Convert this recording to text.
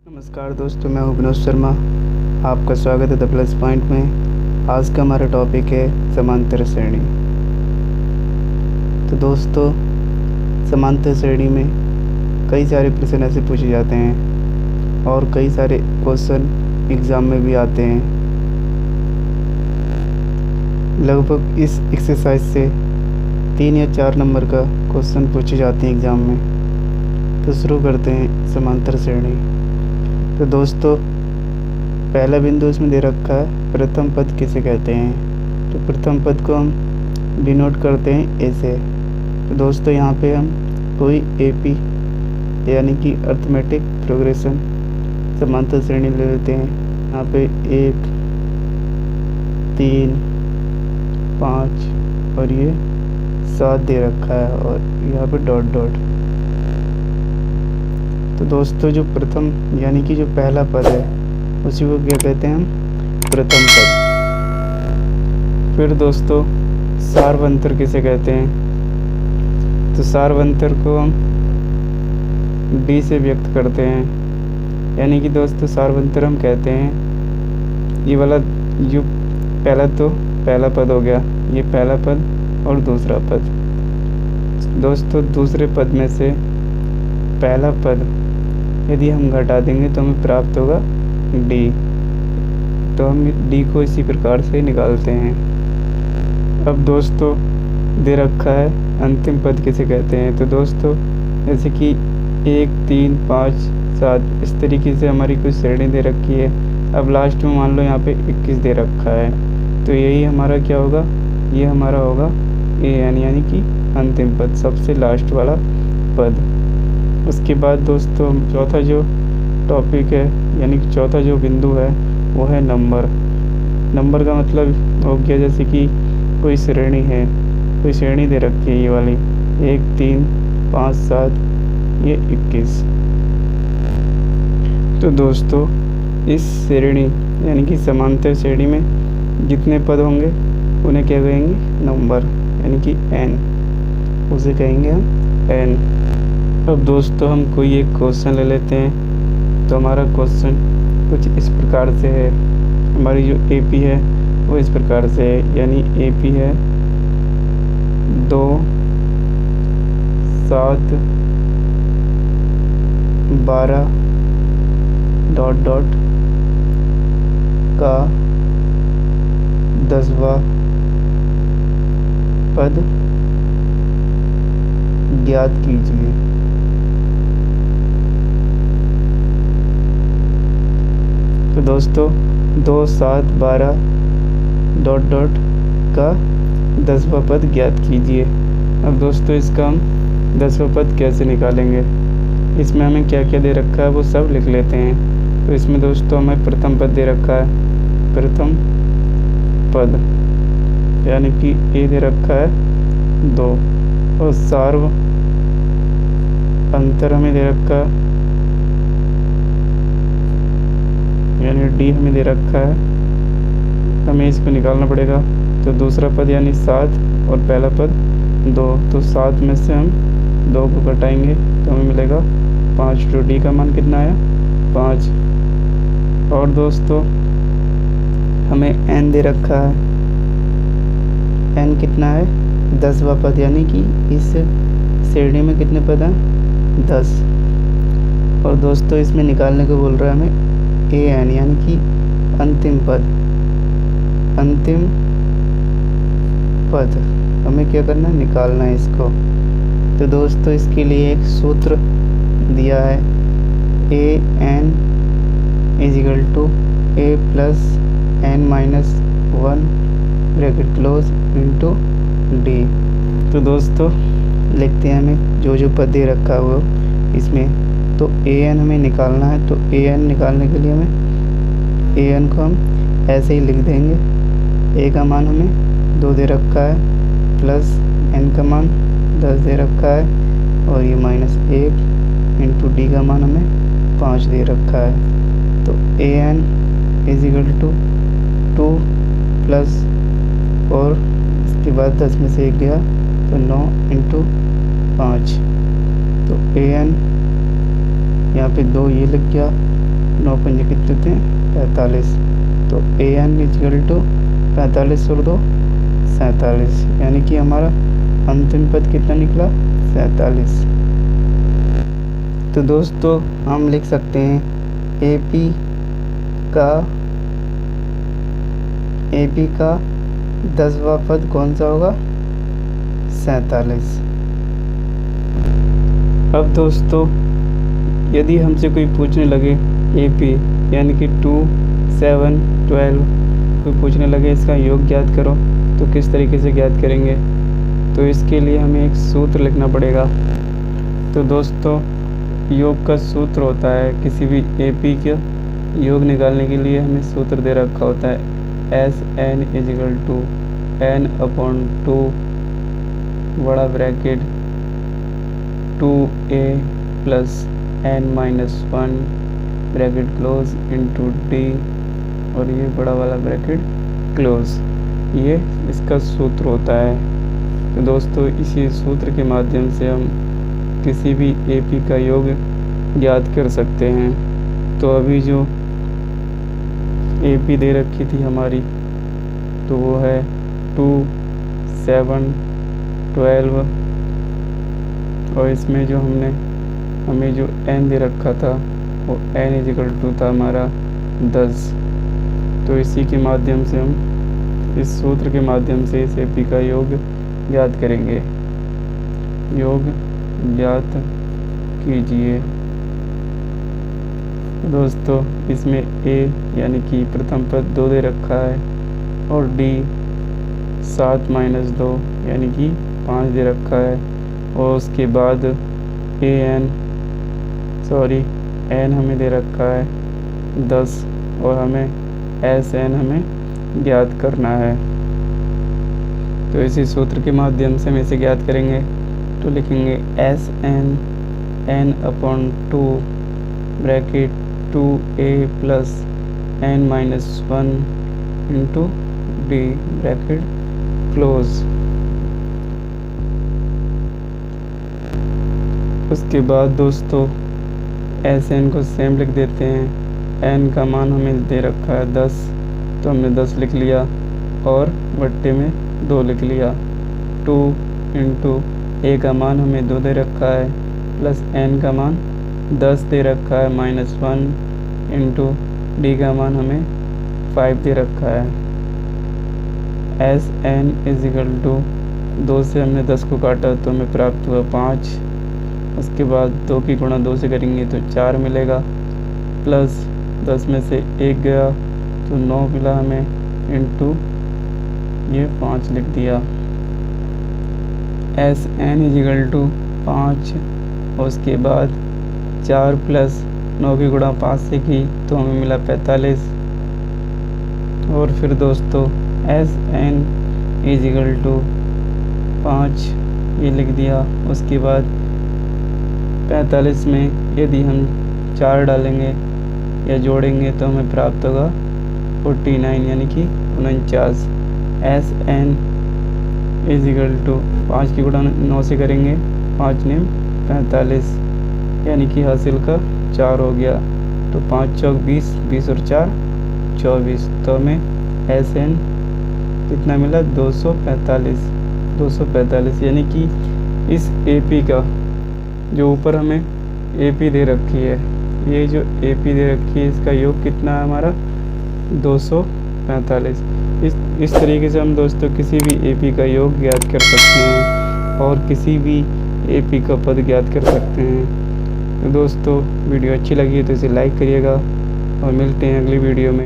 नमस्कार दोस्तों, मैं अभिनव शर्मा। आपका स्वागत है द प्लस पॉइंट में। आज का हमारा टॉपिक है समांतर श्रेणी। तो दोस्तों, समांतर श्रेणी में कई सारे प्रश्न ऐसे पूछे जाते हैं और कई सारे क्वेश्चन एग्ज़ाम में भी आते हैं। लगभग इस एक्सरसाइज से 3 या 4 नंबर का क्वेश्चन पूछे जाते हैं एग्ज़ाम में। तो शुरू करते हैं समांतर श्रेणी। तो दोस्तों, पहला बिंदु इसमें दे रखा है प्रथम पद किसे कहते हैं। तो प्रथम पद को हम डिनोट करते हैं ए से। तो दोस्तों, यहाँ पे हम कोई एपी यानी कि अर्थमेटिक प्रोग्रेशन समांतर श्रेणी ले लेते हैं। यहाँ पे 1, 3, 5 और ये 7 दे रखा है और यहाँ पे डॉट डॉट। तो दोस्तों, जो प्रथम यानी कि जो पहला पद है उसी को क्या कहते हैं हम, प्रथम पद। फिर दोस्तों, सार्वंतर किसे कहते हैं। तो सार्वंतर को हम डी से व्यक्त करते हैं। यानी कि दोस्तों, सार्वंतर हम कहते हैं ये वाला जो पहला पद हो गया, ये पहला पद और दूसरा पद। दोस्तों, दूसरे पद में से पहला पद यदि हम घटा देंगे तो हमें प्राप्त होगा डी। तो हम डी को इसी प्रकार से निकालते हैं। अब दोस्तों, दे रखा है अंतिम पद किसे कहते हैं। तो दोस्तों, जैसे कि 1, 3, 5, 7 इस तरीके से हमारी कुछ श्रेणी दे रखी है। अब लास्ट में मान लो यहाँ पे 21 दे रखा है, तो यही हमारा क्या होगा, ये हमारा होगा ए एन यानी कि अंतिम पद, सबसे लास्ट वाला पद। उसके बाद दोस्तों, चौथा जो टॉपिक है यानी कि चौथा जो बिंदु है वो है नंबर। नंबर का मतलब हो गया जैसे कि कोई श्रेणी है, कोई श्रेणी दे रखी है ये वाली 1, 3, 5, 7 ये 21। तो दोस्तों, इस श्रेणी यानी कि समांतर श्रेणी में जितने पद होंगे उन्हें क्या कहेंगे, नंबर यानी कि n, उसे कहेंगे हम n। अब दोस्तों, हम कोई एक क्वेश्चन ले लेते हैं। तो हमारा क्वेश्चन कुछ इस प्रकार से है। हमारी जो एपी है वो इस प्रकार से है, यानी एपी है 2, 7, 12 डॉट डॉट का 10वां पद ज्ञात कीजिए। तो दोस्तों, 2, 7, 12 डॉट डॉट का 10वां पद ज्ञात कीजिए। अब दोस्तों, इसका हम 10वां पद कैसे निकालेंगे, इसमें हमें क्या क्या दे रखा है वो सब लिख लेते हैं। तो इसमें दोस्तों हमें प्रथम पद दे रखा है, प्रथम पद यानी कि ए दे रखा है 2 और सार्व अंतर हमें दे रखा है यानी डी हमें दे रखा है, हमें इसको निकालना पड़ेगा। तो दूसरा पद यानी 7 और पहला पद 2, तो 7 में से हम 2 को घटाएंगे तो हमें मिलेगा 5। तो डी का मान कितना आया, 5। और दोस्तों, हमें n दे रखा है, n कितना है, 10वां पद यानी कि इस श्रेणी में कितने पद हैं, 10। और दोस्तों, इसमें निकालने को बोल रहा है हमें ए एन यानी कि अंतिम पद। अंतिम पद हमें क्या करना है, निकालना है इसको। तो दोस्तों, इसके लिए एक सूत्र दिया है, A N equal to A plus n minus 1 bracket close into D. तो दोस्तों, लिखते हैं हमें जो जो पद दे रखा है वो इसमें। तो ए एन हमें निकालना है, तो ए एन निकालने के लिए हमें ए एन को हम ऐसे ही लिख देंगे। ए का मान हमें 2 दे रखा है, प्लस एन का मान 10 दे रखा है और ये माइनस 1 इंटू डी का मान हमें 5 दे रखा है। तो A N is equal to 2 plus और इसके बाद 10 में से 1 गया तो 9 इंटू 5। तो ए एन यहाँ पे 2 ये लग गया 9 पंजे कितने होते हैं 45। तो an इक्वल टू 45 और 2 47, यानी कि हमारा अंतिम पद कितना निकला 47। तो दोस्तों हम लिख सकते हैं AP का 10वां पद कौन सा होगा 47। अब दोस्तों यदि हमसे कोई पूछने लगे AP यानी कि 2, 7, 12 कोई पूछने लगे इसका योग ज्ञात करो, तो किस तरीके से ज्ञात करेंगे? तो इसके लिए हमें एक सूत्र लिखना पड़ेगा। तो दोस्तों योग का सूत्र होता है, किसी भी AP का योग निकालने के लिए हमें सूत्र दे रखा होता है SN इजिकल टू N/2 बड़ा bracket 2A plus N-1 bracket close into D और ये बड़ा वाला ब्रैकेट क्लोज, ये इसका सूत्र होता है। तो दोस्तों इसी सूत्र के माध्यम से हम किसी भी AP का योग ज्ञात कर सकते हैं। तो अभी जो AP दे रखी थी हमारी, तो वो है 2, 7, 12 और इसमें जो हमें जो n दे रखा था वो n इजिकल टू था हमारा 10। तो इसी के माध्यम से हम इस सूत्र के माध्यम से इस AP का योग ज्ञात करेंगे। योग ज्ञात कीजिए। दोस्तों इसमें A यानी कि प्रथम पद 2 दे रखा है और D 7 - 2 यानी कि 5 दे रखा है और उसके बाद n हमें दे रखा है 10 और हमें SN हमें ज्ञात करना है। तो इसी सूत्र के माध्यम से हम इसे ज्ञात करेंगे। तो लिखेंगे SN N/2 bracket 2A plus N-1 into D bracket close. उसके बाद दोस्तों SN को सेम लिख देते हैं। N का मान हमें दे रखा है 10, तो हमने 10 लिख लिया और बट्टे में 2 लिख लिया। 2 इंटू A का मान हमें 2 दे रखा है प्लस N का मान 10 दे रखा है -1 इंटू D का मान हमें 5 दे रखा है। SN इजिकल टू 2 से हमने 10 को काटा तो हमें प्राप्त हुआ 5। उसके बाद 2 की गुणा 2 से करेंगे तो 4 मिलेगा, प्लस 10 में से 1 गया तो 9 मिला हमें इंटू ये 5 लिख दिया। SN इजिकल टू 5 और उसके बाद 4 प्लस 9 की गुणा 5 से की तो हमें मिला 45। और फिर दोस्तों SN इजिकल टू 5 ये लिख दिया। उसके बाद 45 में यदि हम 4 डालेंगे या जोड़ेंगे तो हमें प्राप्त होगा 49 यानी कि 49। SN इजिकल टू 5 की गुणा 9 से करेंगे, 5 ने 45 यानी कि हासिल का 4 हो गया। तो 5 चौक 20, 20 और 4 24। तो हमें SN कितना मिला 245 यानी कि इस AP का जो ऊपर हमें AP दे रखी है, ये जो AP दे रखी है इसका योग कितना है हमारा 245। इस तरीके से हम दोस्तों किसी भी AP का योग ज्ञात कर सकते हैं और किसी भी AP का पद ज्ञात कर सकते हैं। तो दोस्तों वीडियो अच्छी लगी तो इसे लाइक करिएगा और मिलते हैं अगली वीडियो में।